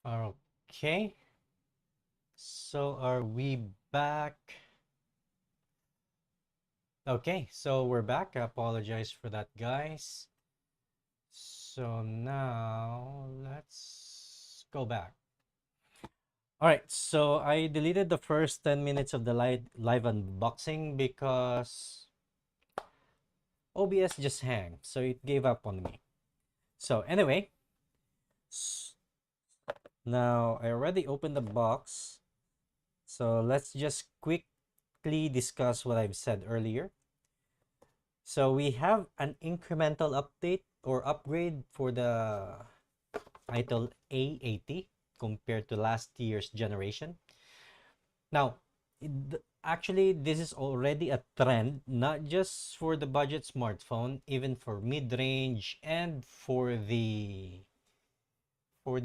Okay, so are we back? Okay, so we're back. I apologize for that, guys. So now let's go back. All right, so I deleted the first 10 minutes of the live unboxing because OBS just hang, so it gave up on me. So anyway, now I already opened the box. So let's just quickly discuss what I've said earlier. So we have an incremental update or upgrade for the iTel A80 compared to last year's generation. Now, actually, this is already a trend, not just for the budget smartphone, even for mid-range and for the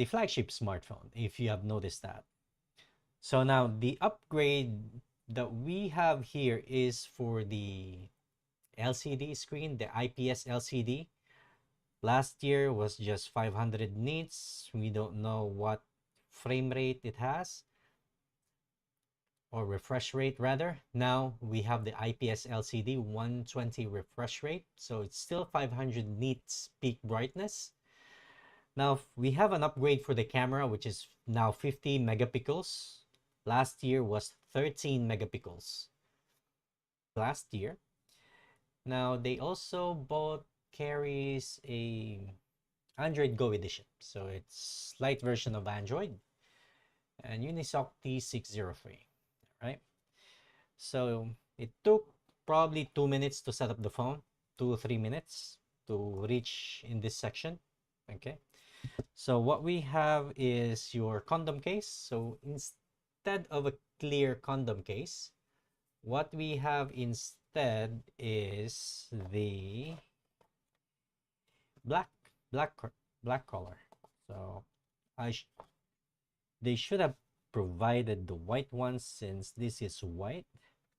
flagship smartphone, if you have noticed that. So now the upgrade that we have here is for the LCD screen, the IPS LCD. Last year was just 500 nits. We don't know what frame rate it has, or refresh rate rather. Now we have the IPS LCD 120 refresh rate, so it's still 500 nits peak brightness. Now we have an upgrade for the camera, which is now 50 megapixels. Last year was 13 megapixels last year. Now they also both carries a Android Go edition, so it's light version of Android and Unisoc T603, right? So it took probably 2 minutes to set up the phone, 2 or 3 minutes to reach in this section. Okay, so what we have is your condom case. So instead of a clear condom case, what we have instead is the black black black color. So I they should have provided the white ones, since this is white,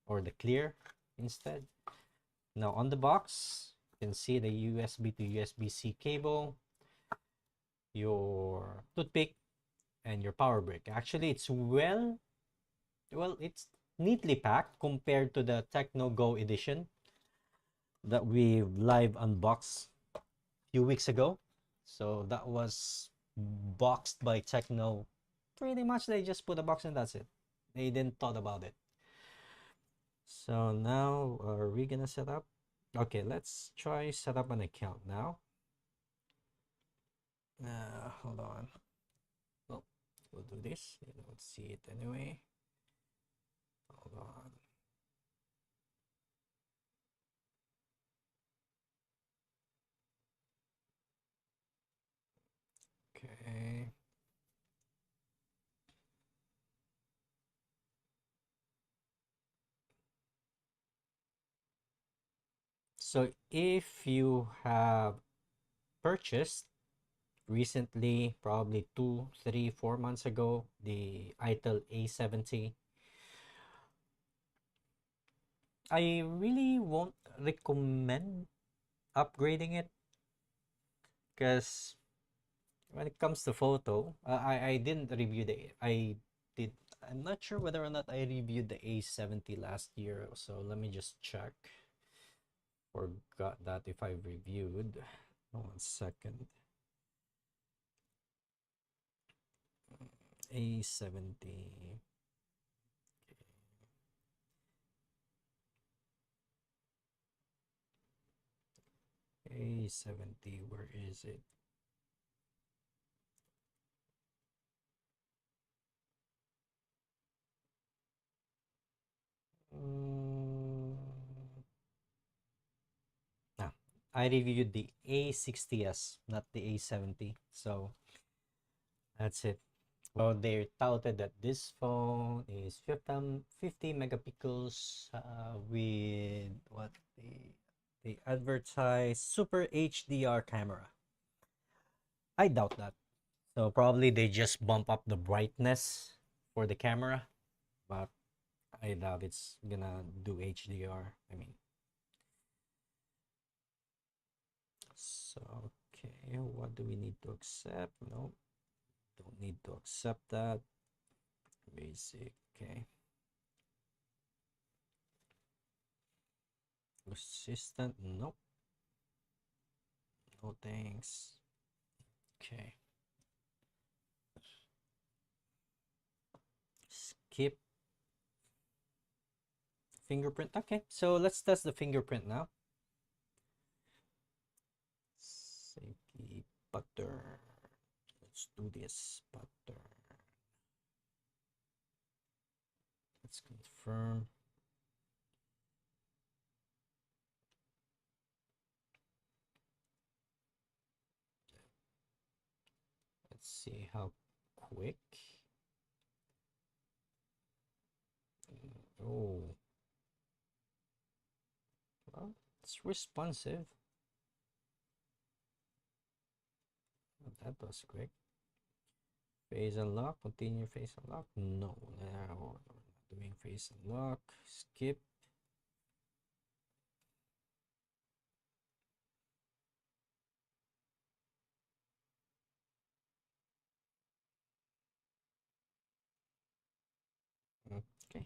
or the clear instead. Now on the box, you can see the USB to USB-C cable, your toothpick, and your power brick. Actually, it's it's neatly packed compared to the Tecno Go edition that we live unboxed a few weeks ago. So that was boxed by Tecno. Pretty much they just put a box and that's it. They didn't thought about it. So now are we gonna set up? Okay, let's try set up an account now. Hold on. Well, we'll do this. You don't see it anyway. Hold on. Okay. So if you have purchased recently, probably 2, 3, 4 months ago, the iTel A70, I really won't recommend upgrading it, because when it comes to photo, I didn't review did I'm not sure whether or not I reviewed the A70 last year, so let me just check. Forgot that if I reviewed. 1 second. A70. A70, where is it? Mm, ah, I reviewed the A60s, not the A70. So that's it. Well, they touted that this phone is 50 megapixels, with what they advertise super HDR camera. I doubt that. So probably they just bump up the brightness for the camera, but I doubt it's gonna do HDR. I mean, so okay, what do we need to accept? No. Don't need to accept that. Basic, okay. Assistant, nope. No thanks. Okay. Skip. Fingerprint. Okay, so let's test the fingerprint now. Safety pattern. Let's do this pattern. Let's confirm. Let's see how quick. Oh, well, it's responsive. Oh, that was quick. Face unlock, continue face unlock. No, we're not doing face unlock. Skip. Okay,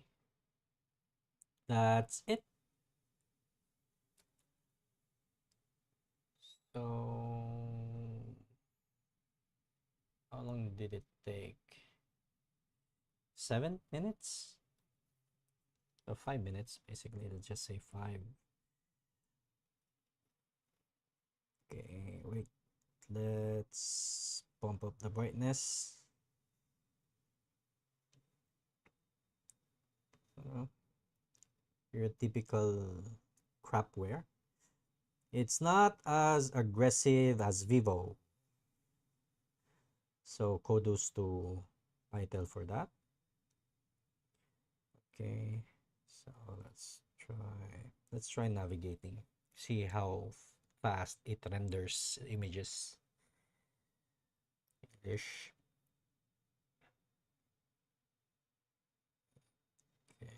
that's it. So, how long did it take? 7 minutes? So 5 minutes, basically. Let's just say 5. Okay, wait. Let's bump up the brightness. Your typical crapware. It's not as aggressive as Vivo. So kudos to iTel for that. Okay, so let's try navigating. See how fast it renders images. Ish. Okay.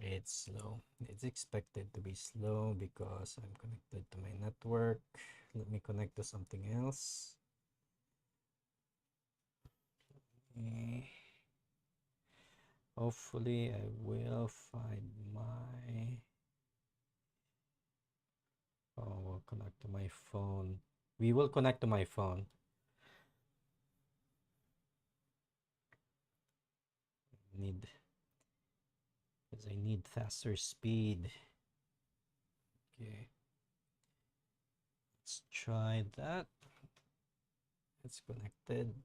It's slow. It's expected to be slow because I'm connected to my network. Let me connect to something else. Okay. Hopefully I will find my... Oh, we'll connect to my phone. We will connect to my phone. Because I need faster speed. Okay. Let's try that. It's connected.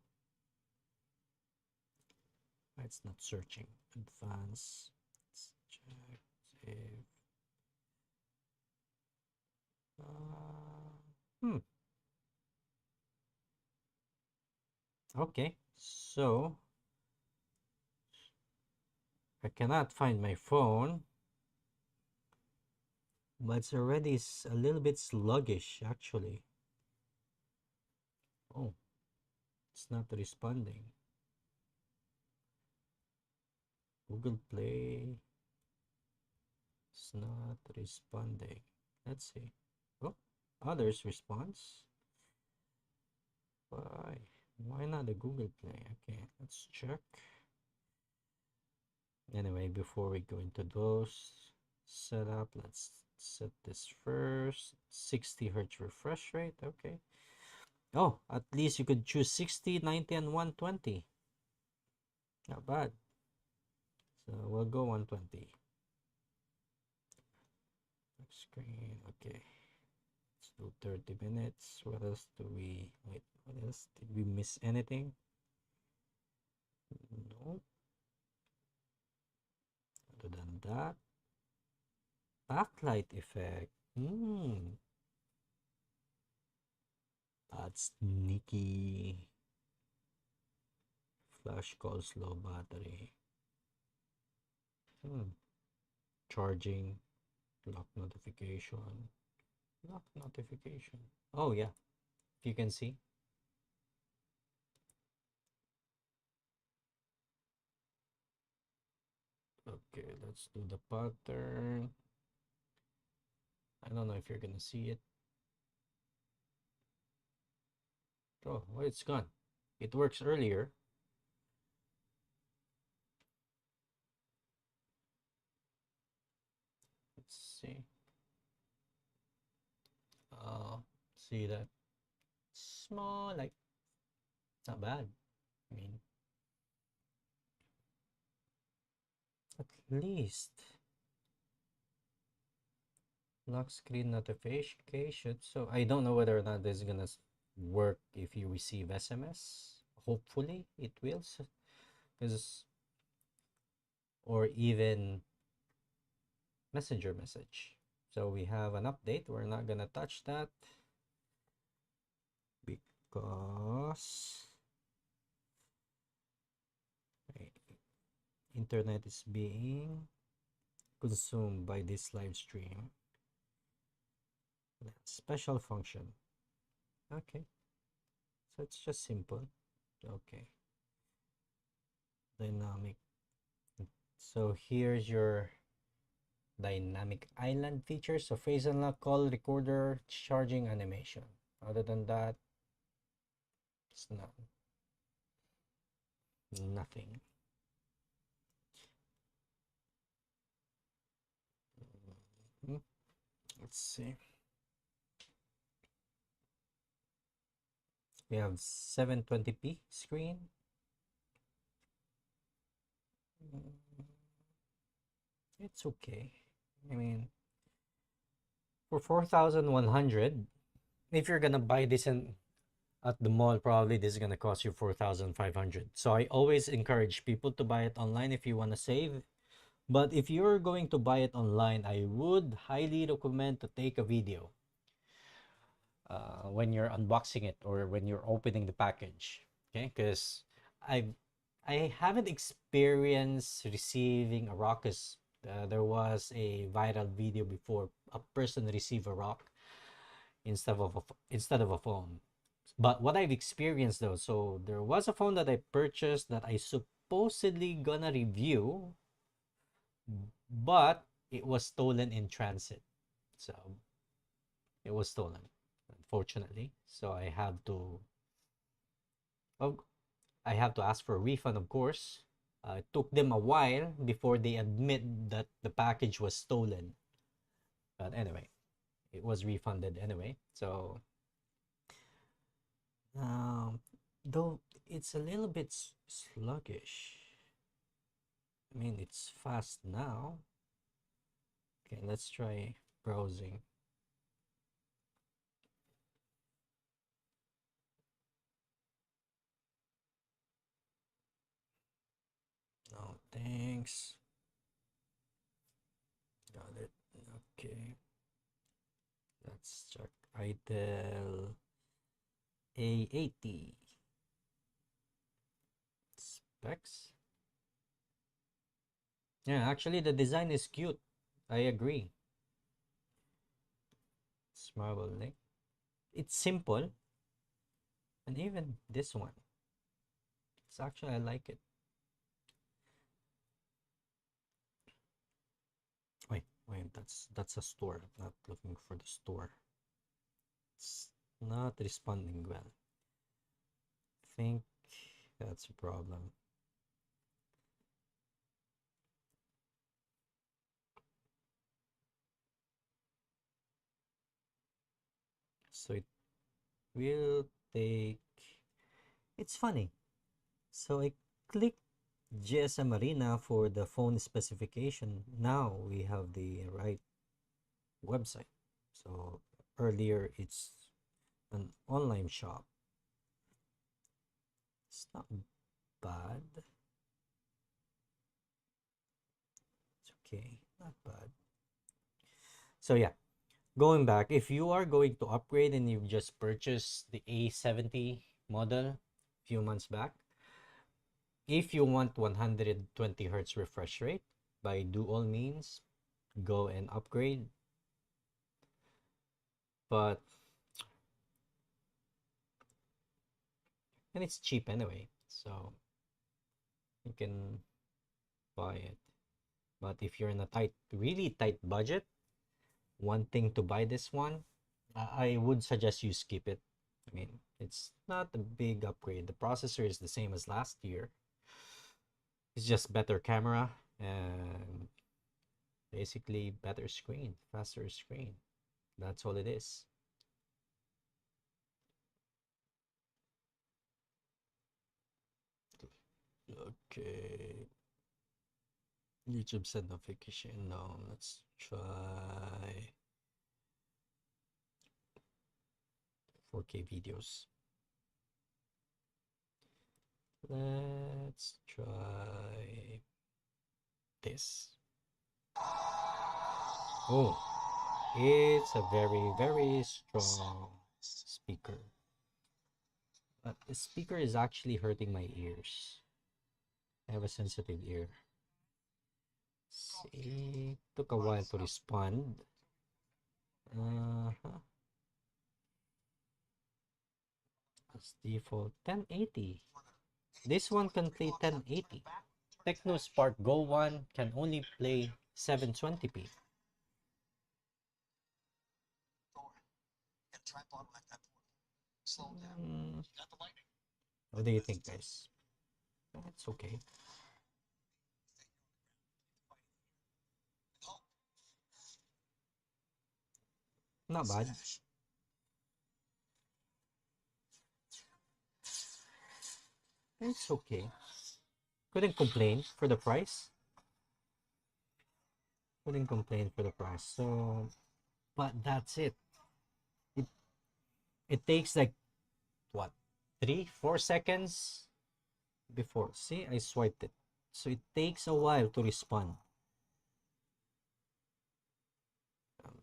It's not searching. Advance. Let's check. Save. Hmm. Okay. So I cannot find my phone, but it's already a little bit sluggish actually. Oh, it's not responding. Google Play. It's not responding. Let's see. Oh, others response. Why? Why not the Google Play? Okay, let's check. Anyway, before we go into those setup, let's set this first. 60 hertz refresh rate. Okay. Oh, at least you could choose 60, 90, and 120. Not bad. So we'll go 120. Screen. Okay. Let's do 30 minutes. What else do we... Wait, what else? Did we miss anything? No. Other than that. Backlight effect. That's sneaky. Flash calls low battery. Charging. Lock notification. Lock notification. Oh yeah. If you can see. Okay, let's do the pattern. I don't know if you're gonna see it. Oh, well, it's gone. It works earlier. Let's see. See that small, like, not bad. I mean, at least lock screen notification. So I don't know whether or not this is gonna work if you receive SMS. Hopefully it will, because or even messenger message. So we have an update. We're not gonna touch that because internet is being consumed by this live stream. Special function. Okay, so it's just simple. Okay, dynamic. So here's your dynamic island feature. So face unlock, call recorder, charging animation. Other than that, it's not nothing. Let's see. We have 720p screen. It's okay. I mean, for 4,100, if you're gonna buy this at the mall, probably this is gonna cost you 4,500. So I always encourage people to buy it online if you want to save. But if you're going to buy it online, I would highly recommend to take a video when you're unboxing it or when you're opening the package. Okay, because I I haven't experienced receiving a rock. Cause there was a viral video before a person received a rock instead of a phone. But what I've experienced though, so there was a phone that I purchased that I supposedly gonna review, but it was stolen in transit. So it was stolen, unfortunately. So oh, I have to ask for a refund, of course. It took them a while before they admit that the package was stolen. But anyway, it was refunded anyway. So, though it's a little bit sluggish. I mean, it's fast now. Okay, let's try browsing. No, thanks. Got it. Okay. Let's check iTel A80 specs. Yeah, actually the design is cute. I agree. It's marble neck. It's simple. And even this one. It's actually, I like it. Wait, that's a store. I'm not looking for the store. It's not responding well. I think that's a problem. So it will take, it's funny. So I click GSM Arena for the phone specification. Now we have the right website. So earlier it's an online shop. It's not bad. It's okay, not bad. So yeah, going back, if you are going to upgrade and you've just purchased the A70 model a few months back, if you want 120 hertz refresh rate, by do all means, go and upgrade. But and it's cheap anyway, so you can buy it. But if you're in a really tight budget, wanting to buy this one, I would suggest you skip it. I mean, it's not a big upgrade. The processor is the same as last year. It's just better camera and basically better screen, faster screen. That's all it is. Okay. YouTube said notification. No, let's try 4K videos. Let's try this. Oh, it's a very, very strong speaker. But the speaker is actually hurting my ears. I have a sensitive ear. See, took a while to respond. Uh-huh. That's default 1080. This one can play 1080. Tecno Spark Go 1 can only play 720p. What do you think, guys? It's okay. Not bad. It's okay. Couldn't complain for the price. Couldn't complain for the price. So, but that's it. It it takes like what, 3-4 seconds before. See, I swiped it. So it takes a while to respond.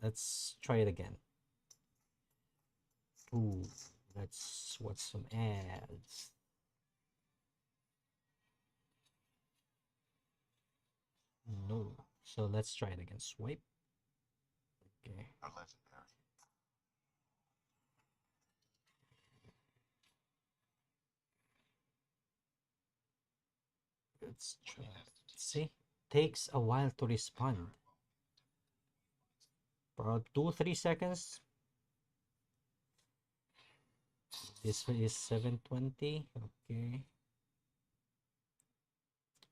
Let's try it again. Ooh, let's watch some ads. No. So let's try it again. Swipe. Okay. Let's try. See, takes a while to respond. About 2-3 seconds. This is 720. Okay.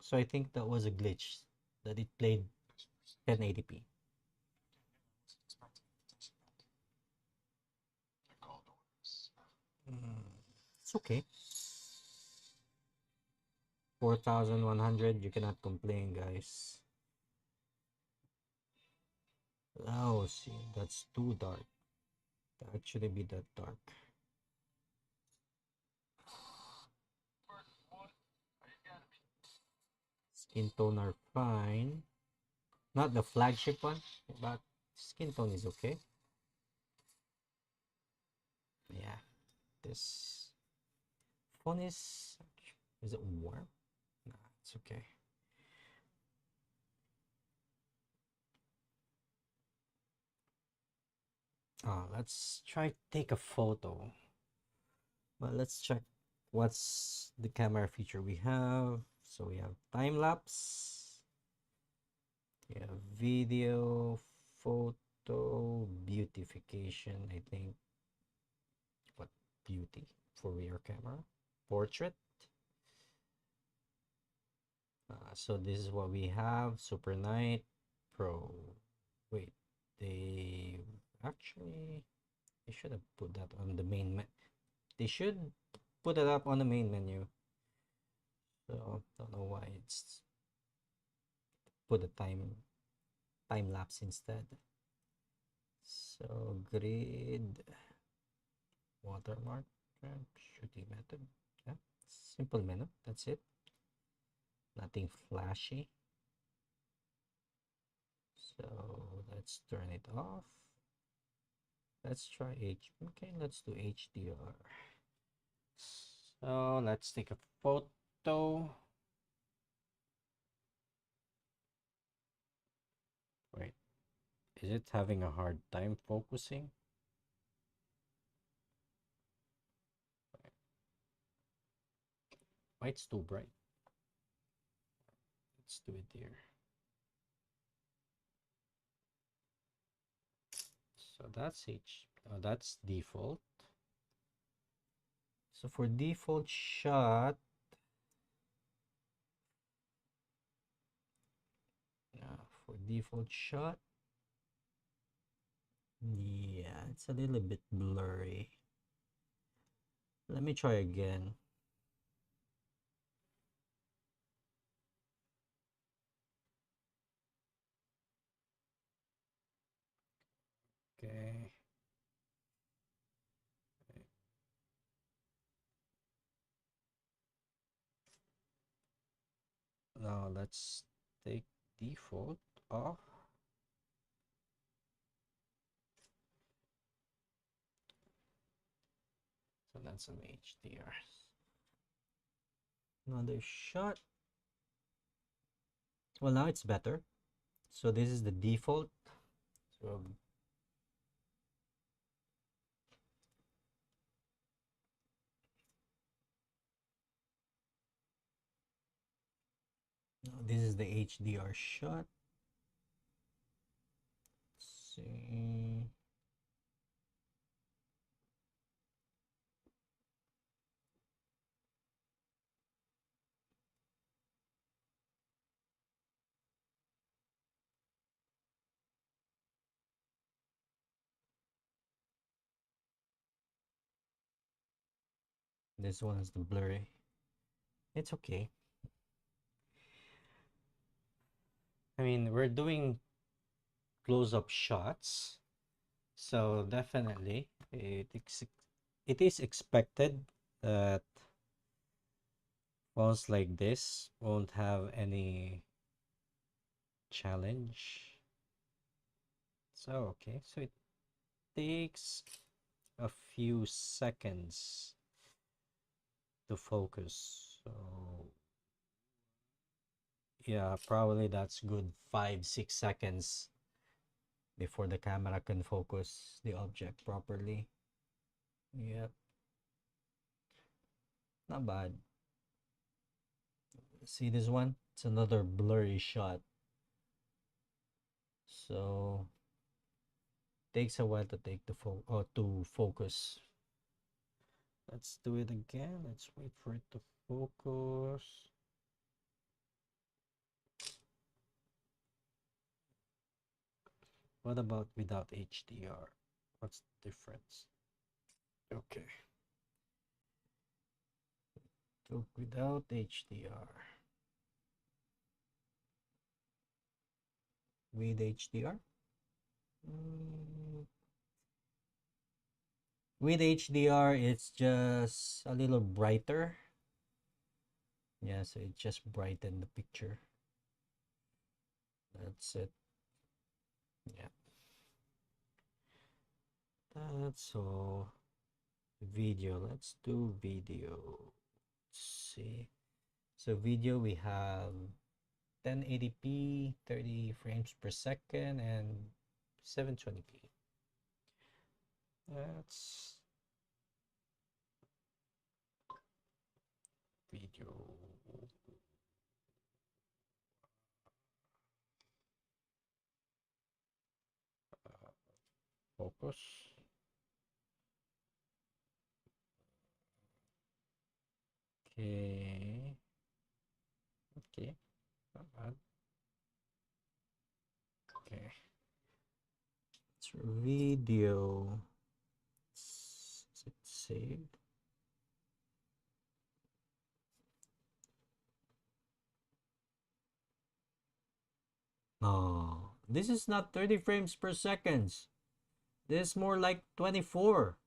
So I think that was a glitch that it played 1080p. It's okay. 4100, you cannot complain, guys. Oh, see, that's too dark. That shouldn't be that dark. Skin tone are fine. Not the flagship one, but skin tone is okay. Yeah, this phone is it warm? Nah, it's okay. Let's try to take a photo. But let's check what's the camera feature we have. So we have time lapse. We have video, photo, beautification. I think what beauty for rear camera, portrait. So this is what we have. Super Night Pro. Wait, they actually should have put that on the main they should put it up on the main menu. So don't know why it's put a time lapse instead. So grid, watermark, shooting method. Yeah, simple menu. That's it. Nothing flashy. So let's turn it off. Let's try Okay, let's do HDR. So let's take a photo. Wait, is it having a hard time focusing? Why it's too bright? Let's do it here. So that's that's default. So for default shot, for default shot, yeah, it's a little bit blurry. Let me try again. Okay. Now let's take default off. So that's an HDR. Another shot. Well, now it's better. So this is the default. So now this is the HDR shot. Let's see. This one is the blurry. It's okay. I mean, we're doing close-up shots, so definitely it is expected that phones like this won't have any challenge. So okay, so it takes a few seconds to focus. So yeah, probably that's good 5-6 seconds before the camera can focus the object properly. Yep, not bad. See this one? It's another blurry shot. So takes a while to take the to focus. Let's do it again. Let's wait for it to focus. What about without HDR? What's the difference? Okay. So without HDR. With HDR? With HDR, it's just a little brighter. Yeah, so it just brightened the picture. That's it. Yeah. That's all. Video. Let's do video. Let's see. So video, we have 1080p, 30 frames per second, and 720p. That's video. Focus. Okay. Okay. Not bad. Okay. It's video. Is it saved? No, this is not 30 frames per second. This is more like 24.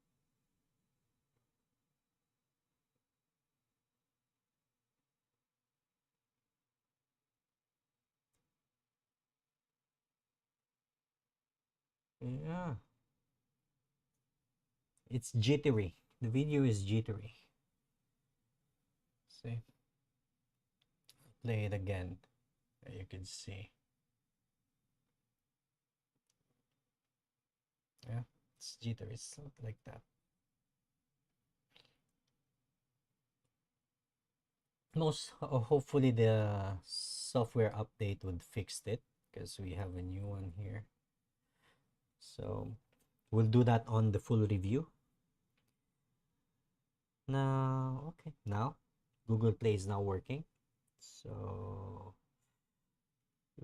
Yeah. It's jittery. The video is jittery. See? Play it again. You can see. Yeah, it's jittery. It's like that. Hopefully the software update would fix it because we have a new one here. So We'll do that on the full review. Now, okay, now Google Play is now working. So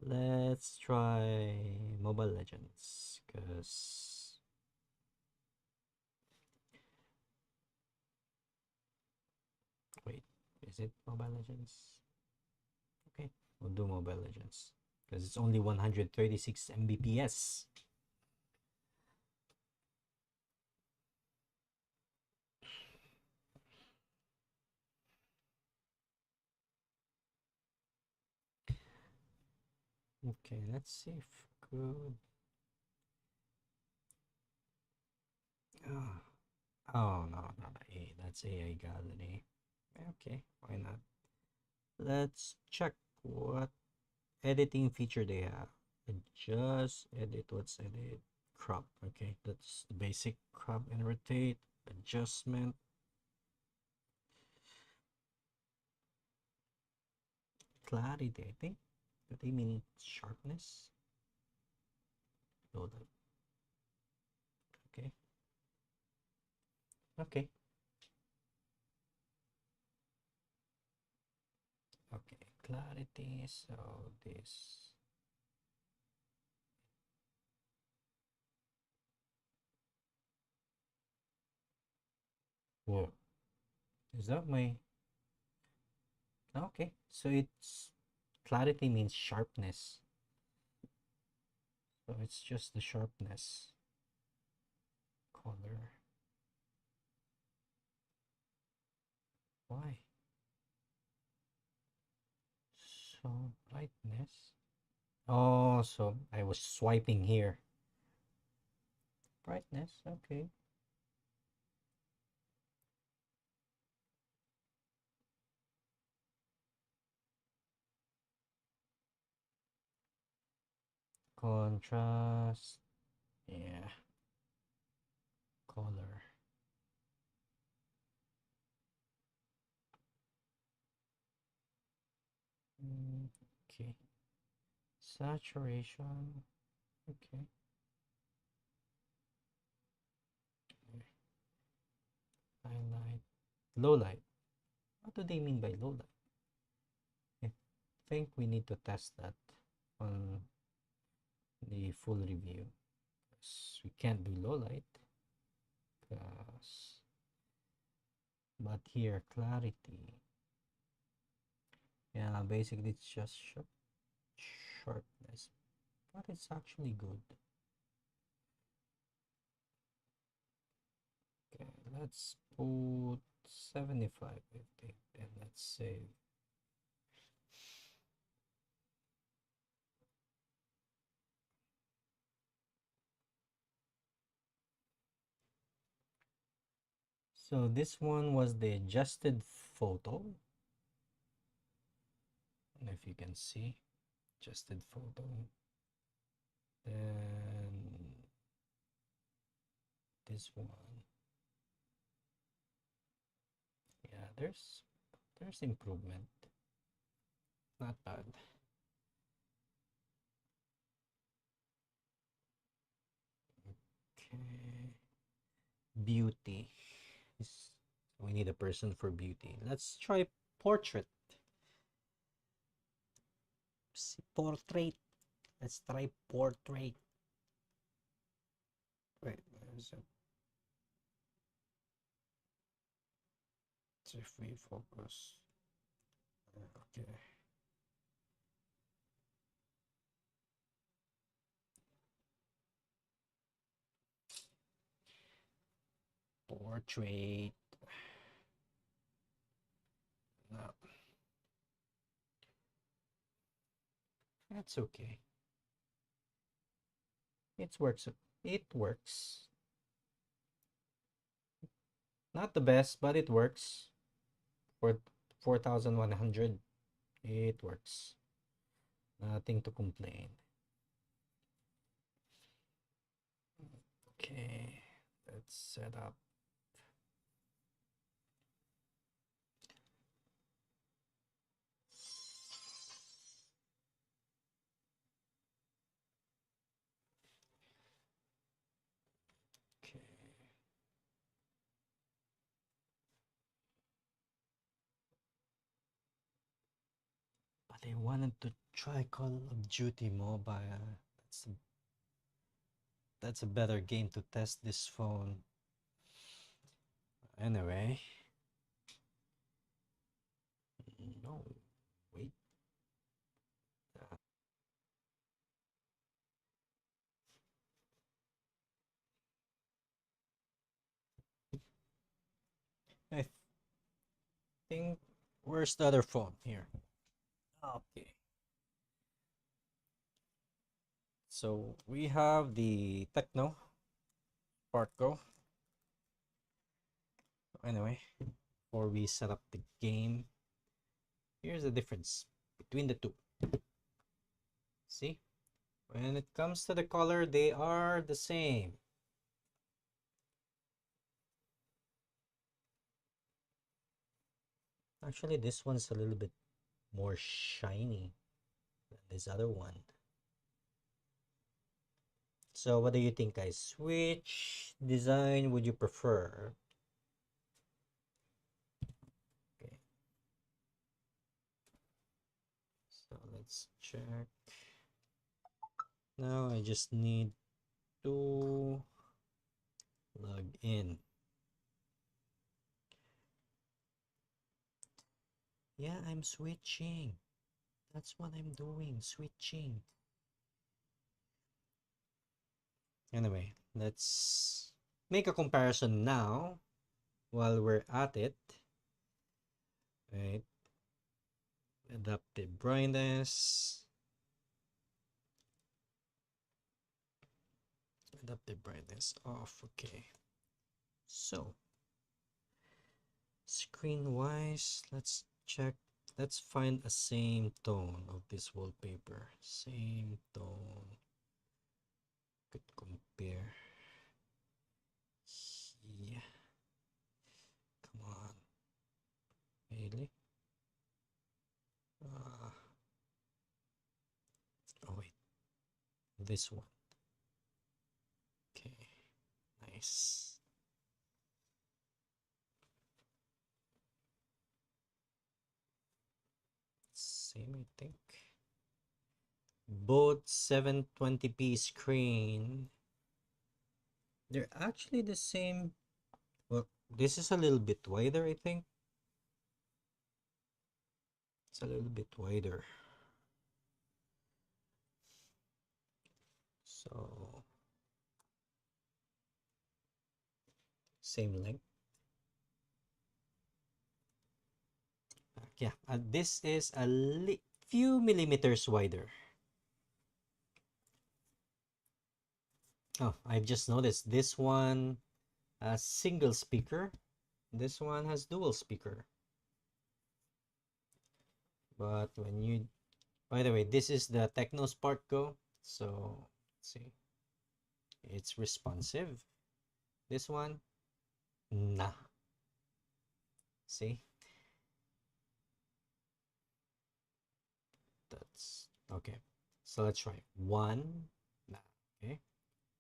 let's try Mobile Legends, because wait, is it Mobile Legends? Okay, we'll do Mobile Legends because it's only 136 Mbps. Okay, let's see if good. Oh, oh no, not A. That's AI Gallery. Okay, why not? Let's check what editing feature they have. Adjust, edit, what's edit? Crop. Okay, that's the basic crop and rotate. Adjustment. Clarity, I think. Do they mean sharpness? Load up. Okay. Okay. Okay. Clarity. So this. Whoa. Is that my. Okay. So it's. Clarity means sharpness. So it's just the sharpness. Color. Why? So brightness. Oh, so I was swiping here. Brightness, okay. Contrast. Yeah. Color. Okay. Saturation. Okay. Highlight. Low light. What do they mean by low light? I think we need to test that on the full review. We can't do low light. But here, clarity. Yeah, basically it's just sharpness. But it's actually good. Okay, let's put 75, I think, and let's save. So this one was the adjusted photo. And if you can see, adjusted photo. Then this one. Yeah, there's improvement. Not bad. Okay. Beauty. We need a person for beauty. Let's try portrait. Portrait. Let's try portrait. Wait, there's it? If we focus. Okay. Portrait. No. That's okay. It works. It works. Not the best, but it works. For 4,100, it works. Nothing to complain. Okay, let's set up. They wanted to try Call of Duty Mobile. That's a better game to test this phone. Anyway. No, wait. I think, where's the other phone? Here. Okay. So we have the Tecno Spark Go. Anyway, before we set up the game, here's the difference between the two. See? When it comes to the color, they are the same. Actually, this one's a little bit more shiny than this other one. So what do you think, guys? Which design would you prefer? Okay. So let's check. Now I just need to log in. Yeah, I'm switching. That's what I'm doing, switching. Anyway, let's make a comparison now while we're at it. Right. Adaptive brightness. Adaptive brightness off. Okay. So, screen wise, let's check. Let's find a same tone of this wallpaper. Same tone. Could compare. Yeah. Come on. Really? Oh wait. This one. Okay. Nice. Same, I think. Both 720p screen. They're actually the same. Well, this is a little bit wider, I think. It's a little bit wider. So, same length. Yeah, this is a few millimeters wider. Oh, I've just noticed this one has single speaker. This one has dual speaker. But when you, by the way, this is the Tecno Spark Go. So, let's see. It's responsive. This one, nah. See? That's okay. So let's try one. Nah. Okay.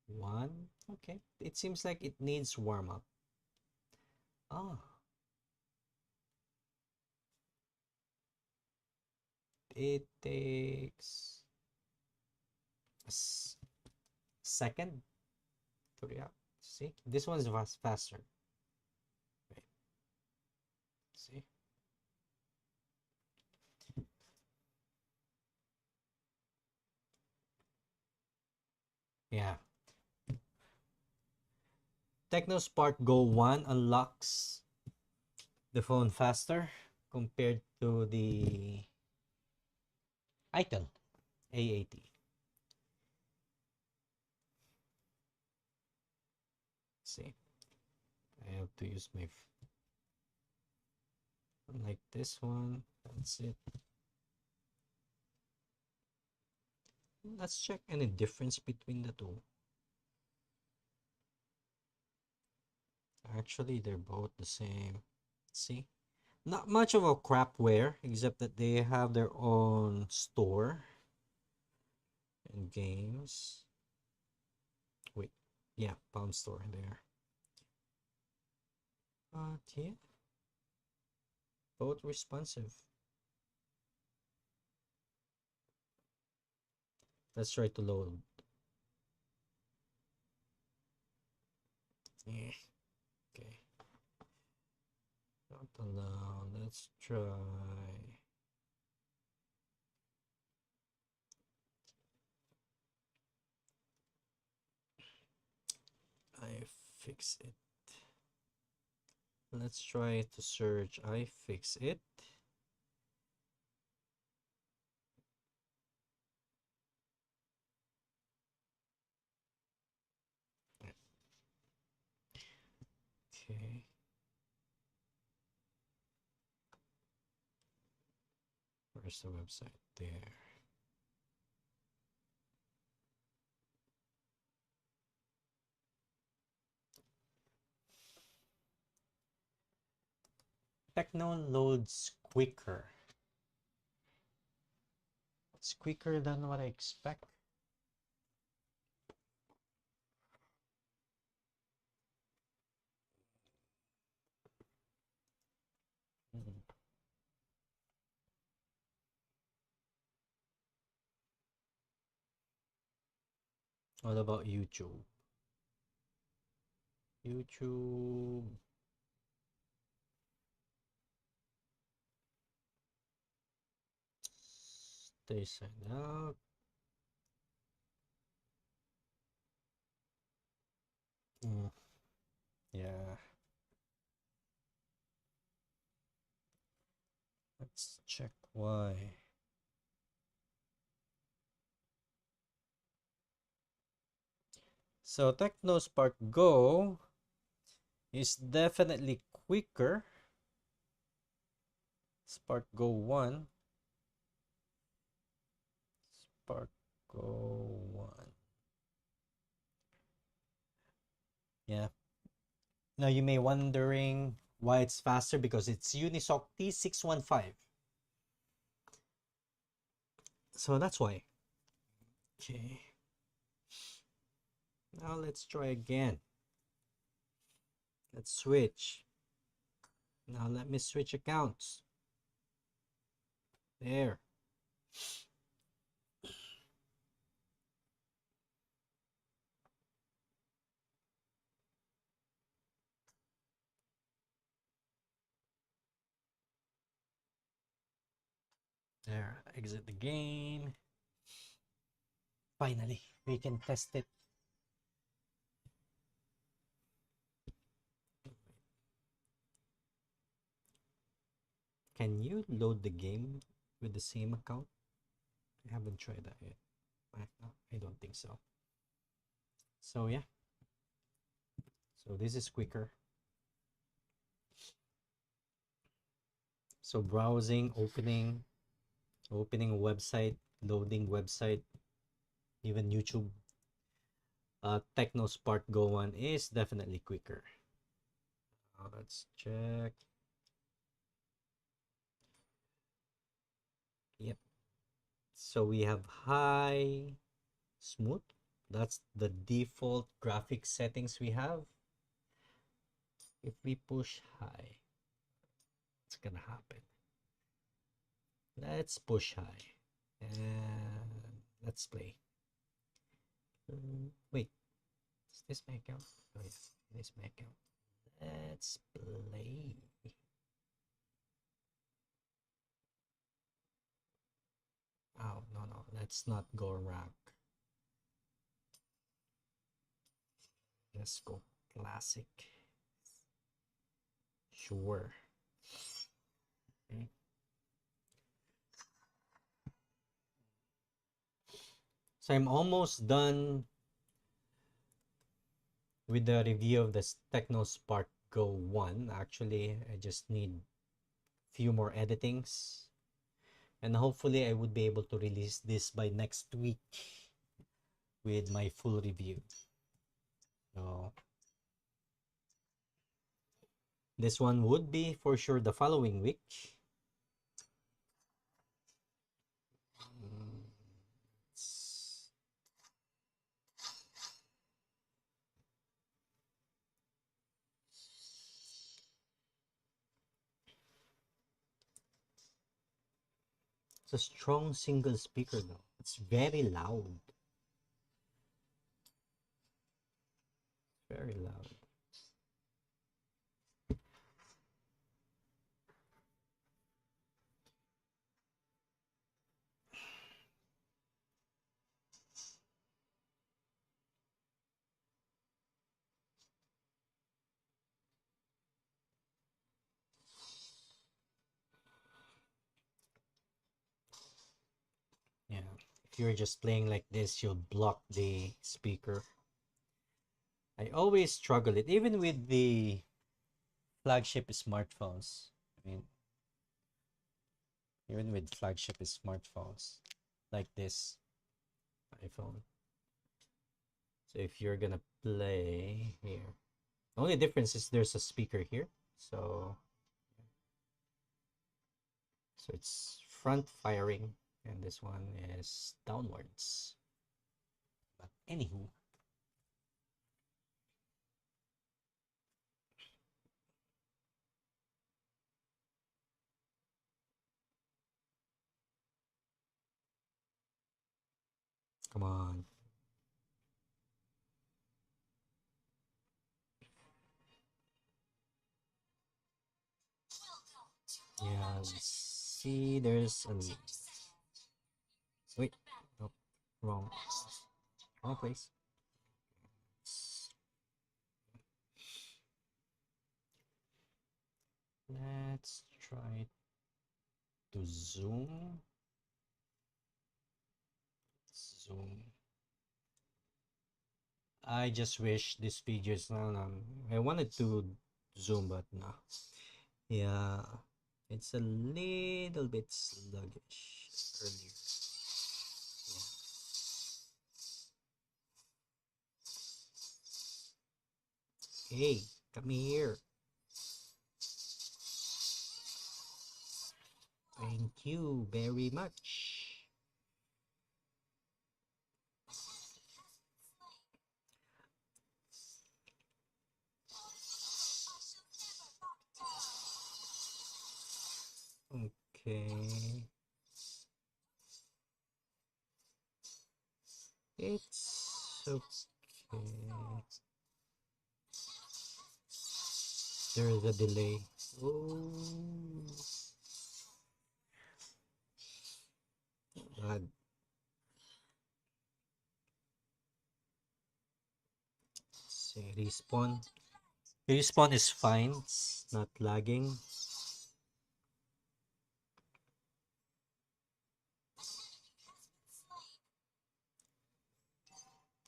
One. Okay. It seems like it needs warm up. Ah. It takes a second to react. See? This one's faster. Wait. See? Yeah. Tecno Spark Go 1 unlocks the phone faster compared to the iTel A80. See? I have to use my like this one. That's it. Let's check any difference between the two. Actually, they're both the same. See? Not much of a crapware, except that they have their own store and games. Wait, yeah, Palm Store there. But yeah, both responsive. Let's try to load. Yeah. Okay. Not allowed. Let's try. I fix it. Let's try to search I fix it. Okay. Where's the website? There. Tecno loads quicker. It's quicker than what I expect. Mhm. What about YouTube? YouTube. Stay signed out. Mm, yeah. Let's check why. So Tecno Spark Go is definitely quicker. Spark Go 1. Spark Go 1. Yeah. Now you may wondering why it's faster, because it's Unisoc T615. So that's why. Okay. Now let's try again. Let's switch. Now let me switch accounts. There. There. Exit the game. Finally, we can test it. Can you load the game with the same account? I haven't tried that yet. I don't think so. So yeah. So this is quicker. So browsing, opening website, loading website, even YouTube. Tecno Spark Go 1 is definitely quicker. Let's check. Yep. So we have high, smooth. That's the default graphic settings we have. If we push high, what's gonna happen? Let's push high and let's play. Wait, is this my account? Oh yes, it is my account. Let's play. Oh, no, let's not go rank. Let's go classic. Sure. Okay. So I'm almost done with the review of the Tecno Spark Go 1. Actually, I just need few more editings. And hopefully I would be able to release this by next week with my full review. So this one would be for sure the following week. It's a strong single speaker though. It's very loud. Very loud. Yeah. If you're just playing like this, you'll block the speaker. I always struggle it, even with the flagship smartphones. I mean, even with flagship smartphones like this iPhone. So if you're gonna play here, the only difference is there's a speaker here. So it's front firing, and this one is downwards. But anywho, come on. Yeah, let's see. There's a wait. Nope, wrong. Wrong place. Let's try to zoom. Zoom. I just wish this video is not I wanted to zoom, but no. Yeah, it's a little bit sluggish earlier. Yeah. Hey, come here. Thank you very much. Okay. It's okay. There is a delay. Oh. God. See, respawn. Respawn is fine. It's not lagging.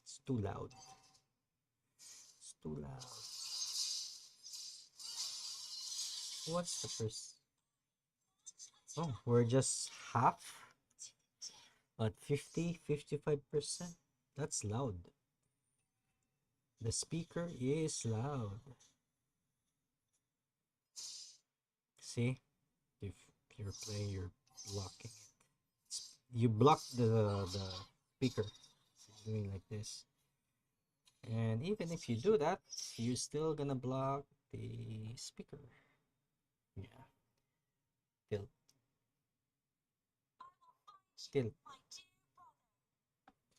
It's too loud. It's too loud. What's the first? Oh, we're just half at 55%. That's loud. The speaker is loud. See, if you're playing, you're blocking it. You block the speaker doing like this, and even if you do that, you're still gonna block the speaker. Yeah, tilt, tilt.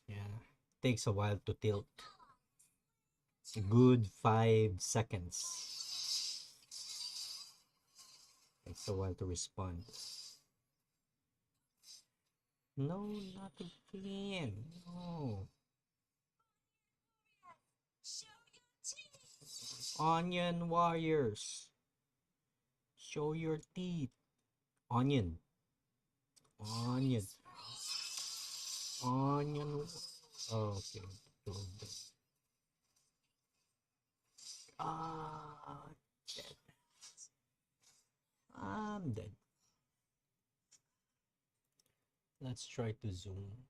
Yeah, takes a while to tilt. It's a good 5 seconds. Takes a while to respond. No, not again. No. Onion warriors. Show your teeth. Onion. Onion. Onion. Oh, okay. Ah, dead. I'm dead. Let's try to zoom.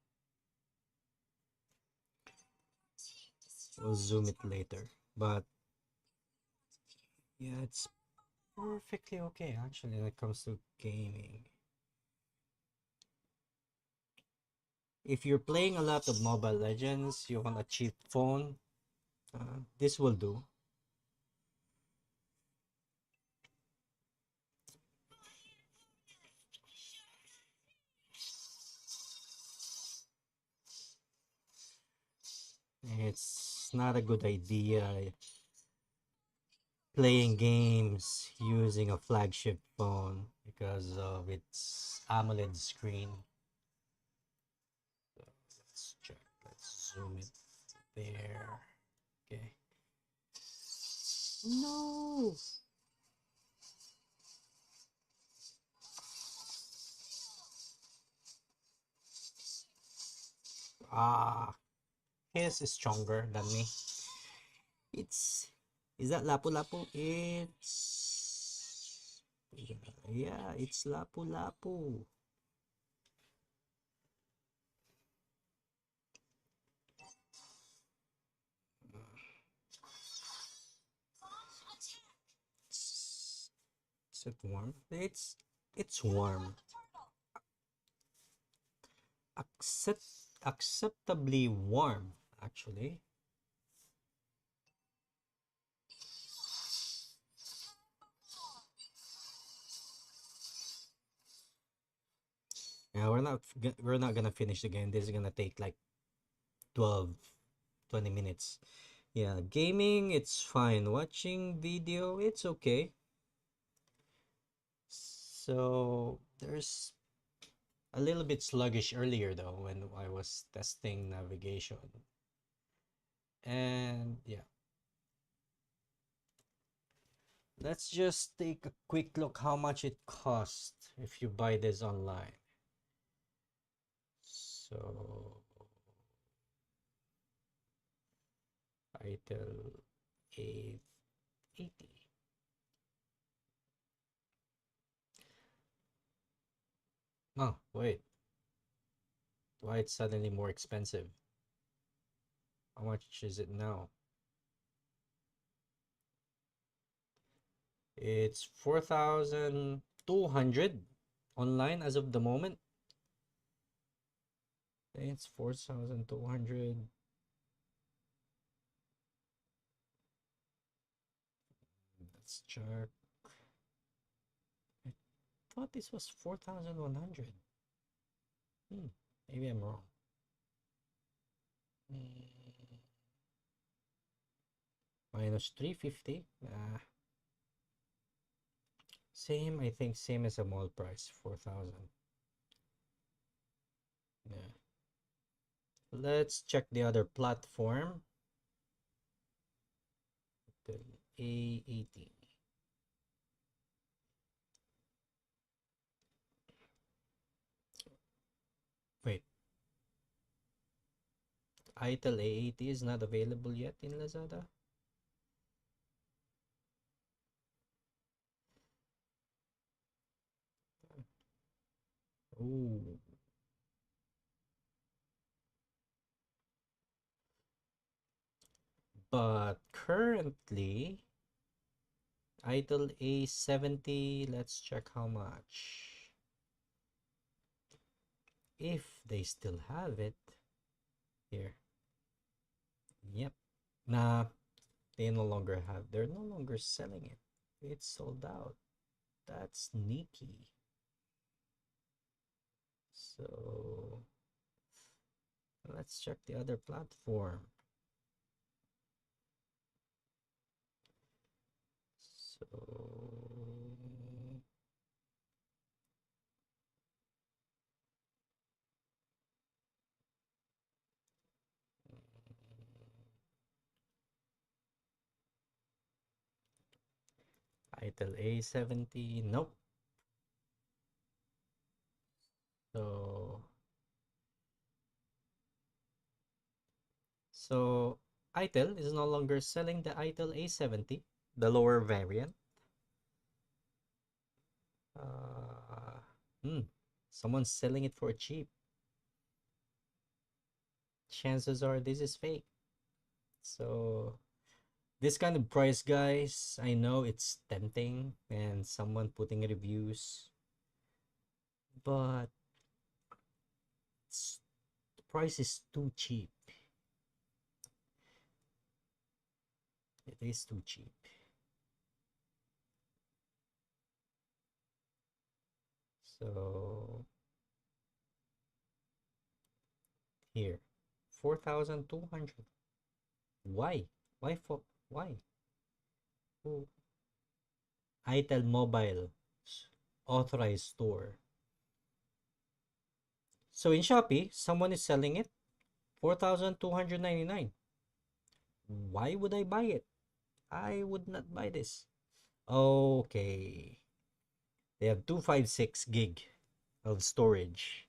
We'll zoom it later. But yeah, it's perfectly okay actually when it comes to gaming. If you're playing a lot of Mobile Legends, you want a cheap phone, this will do. It's not a good idea playing games using a flagship phone because of its AMOLED screen. So let's check. Let's zoom it there. Okay. No. Ah, his is stronger than me. It's is that lapu-lapu? It's yeah, it's lapu-lapu. Is it warm? It's warm. Acceptably warm, actually. Yeah, we're not gonna finish the game. This is gonna take like 12, 20 minutes. Yeah, gaming, it's fine. Watching video, it's okay. So there's a little bit sluggish earlier though when I was testing navigation. And yeah, let's just take a quick look how much it costs if you buy this online. So iTel A80. Oh, wait. Why it's suddenly more expensive? How much is it now? It's 4,200 online as of the moment. It's 4,200. Let's check. I thought this was 4,100. Hmm, maybe I'm wrong. Mm, minus 350. Same, I think same as a mall price, 4,000. Yeah. Let's check the other platform. The A80. Wait, iTel A80 is not available yet in Lazada? Oh, but currently, iTel A70, let's check how much. If they still have it. Here. Yep. Nah, they're no longer selling it. It's sold out. That's sneaky. So let's check the other platform. So itel A70, nope. So so itel is no longer selling the itel A70, the lower variant. Uh, hmm, someone's selling it for cheap. Chances are this is fake. So this kind of price, guys, I know it's tempting and someone putting reviews, but the price is too cheap. It is too cheap. So here, 4,200. Why? Why? Oh, iTel Mobile authorized store. So in Shopee, someone is selling it 4,299. Why would I buy it? I would not buy this. Okay. They have 256 gig of storage.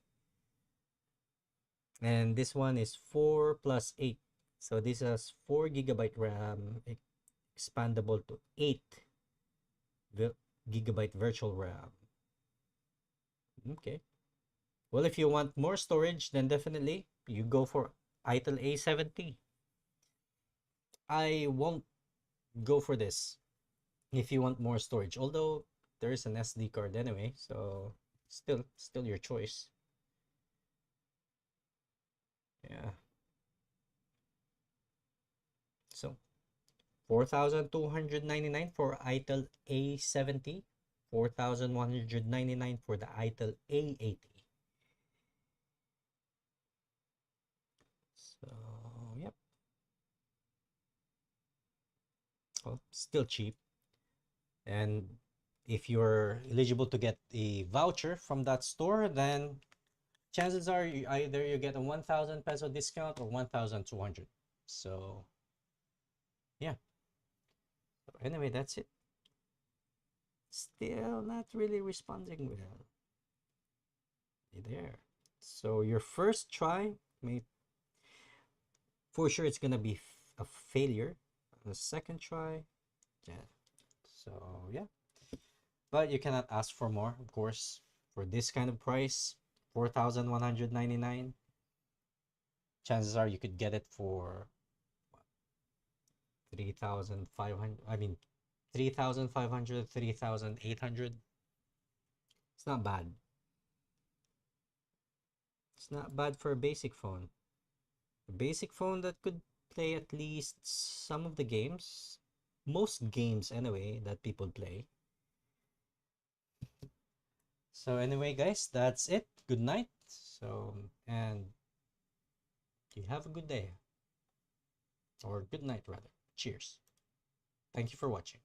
And this one is 4 plus 8. So this has 4 gigabyte RAM, expandable to 8 gigabyte virtual RAM. Okay. Well, if you want more storage, then definitely you go for iTel A70. I won't go for this if you want more storage, although there is an SD card anyway, so still your choice. Yeah. So 4,299 for iTel A70, 4,199 for the iTel A80. So, yep. Well, still cheap. And if you're eligible to get a voucher from that store, then chances are either you get a 1,000 peso discount or 1,200. So, yeah. So anyway, that's it. Still not really responding well. There. So your first try may for sure it's gonna be a failure. The second try, yeah. So yeah, but you cannot ask for more, of course, for this kind of price, 4,199. Chances are you could get it for 3,500. I mean, 3,500, 3,800. It's not bad. It's not bad for a basic phone. A basic phone that could play at least some of the games, most games anyway, that people play. So anyway, guys, that's it. Good night. So, and you have a good day, or good night rather. Cheers. Thank you for watching.